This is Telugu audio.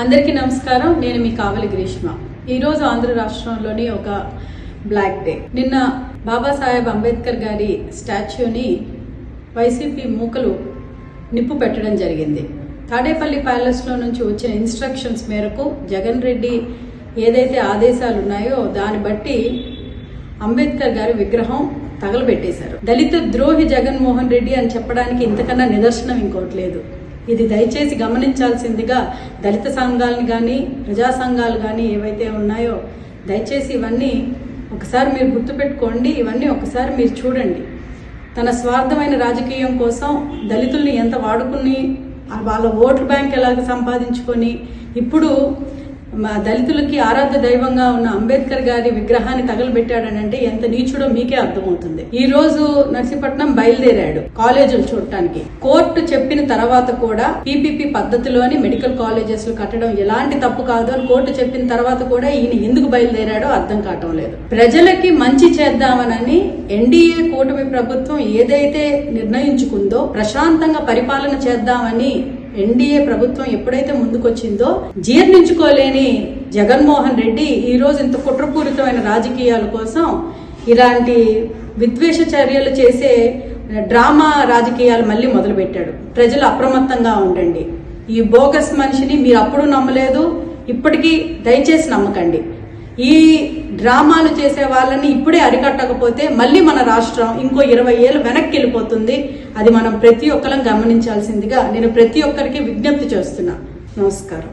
అందరికీ నమస్కారం. నేను మీ కావలి గ్రీష్మ. ఈరోజు ఆంధ్ర రాష్ట్రంలోని ఒక బ్లాక్ డే. నిన్న బాబాసాహెబ్ అంబేద్కర్ గారి స్టాచ్యూని వైసీపీ మూకలు నిప్పు పెట్టడం జరిగింది. తాడేపల్లి ప్యాలెస్లో నుంచి వచ్చిన ఇన్స్ట్రక్షన్స్ మేరకు జగన్ రెడ్డి ఏదైతే ఆదేశాలు ఉన్నాయో దాన్ని బట్టి అంబేద్కర్ గారి విగ్రహం తగలబెట్టేశారు. దళిత ద్రోహి జగన్మోహన్ రెడ్డి అని చెప్పడానికి ఇంతకన్నా నిదర్శనం ఇంకోటి లేదు. ఇది దయచేసి గమనించాల్సిందిగా దళిత సంఘాలను కానీ ప్రజా సంఘాలు కానీ ఏవైతే ఉన్నాయో దయచేసి ఇవన్నీ ఒకసారి మీరు గుర్తుపెట్టుకోండి. ఇవన్నీ ఒకసారి మీరు చూడండి. తన స్వార్థమైన రాజకీయం కోసం దళితుల్ని ఎంత వాడుకుని వాళ్ళ ఓట్ల బ్యాంక్ ఎలాగ సంపాదించుకొని ఇప్పుడు దళితులకి ఆరాధ్య దైవంగా ఉన్న అంబేద్కర్ గారి విగ్రహాన్ని తగలబెట్టాడనంటే ఎంత నీచుడో మీకే అర్థమవుతుంది. ఈ రోజు నర్సీపట్నం బయలుదేరాడు కాలేజీలు చూడటానికి. కోర్టు చెప్పిన తర్వాత కూడా పీపీపీ పద్ధతిలోని మెడికల్ కాలేజెస్ కట్టడం ఎలాంటి తప్పు కాదు అని కోర్టు చెప్పిన తర్వాత కూడా ఈయన ఎందుకు బయలుదేరాడో అర్థం కావటం లేదు. ప్రజలకి మంచి చేద్దామనని ఎన్డీఏ కూటమి ప్రభుత్వం ఏదైతే నిర్ణయించుకుందో ప్రశాంతంగా పరిపాలన చేద్దామని ఎన్డీఏ ప్రభుత్వం ఎప్పుడైతే ముందుకొచ్చిందో జీర్ణించుకోలేని జగన్మోహన్ రెడ్డి ఈ రోజు ఇంత కుట్రపూరితమైన రాజకీయాల కోసం ఇలాంటి విద్వేష చర్యలు చేసే డ్రామా రాజకీయాలు మళ్ళీ మొదలుపెట్టాడు. ప్రజలు అప్రమత్తంగా ఉండండి. ఈ బోగస్ మనిషిని మీరు అప్పుడు నమ్మలేదు, ఇప్పటికీ దయచేసి నమ్మకండి. ఈ డ్రామాలు చేసే వాళ్ళని ఇప్పుడే అరికట్టకపోతే మళ్ళీ మన రాష్ట్రం ఇంకో 20 ఏళ్ళు వెనక్కి వెళ్ళిపోతుంది. అది మనం ప్రతి ఒక్కరం గమనించాల్సిందిగా నేను ప్రతి ఒక్కరికి విజ్ఞప్తి చేస్తున్నా. నమస్కారం.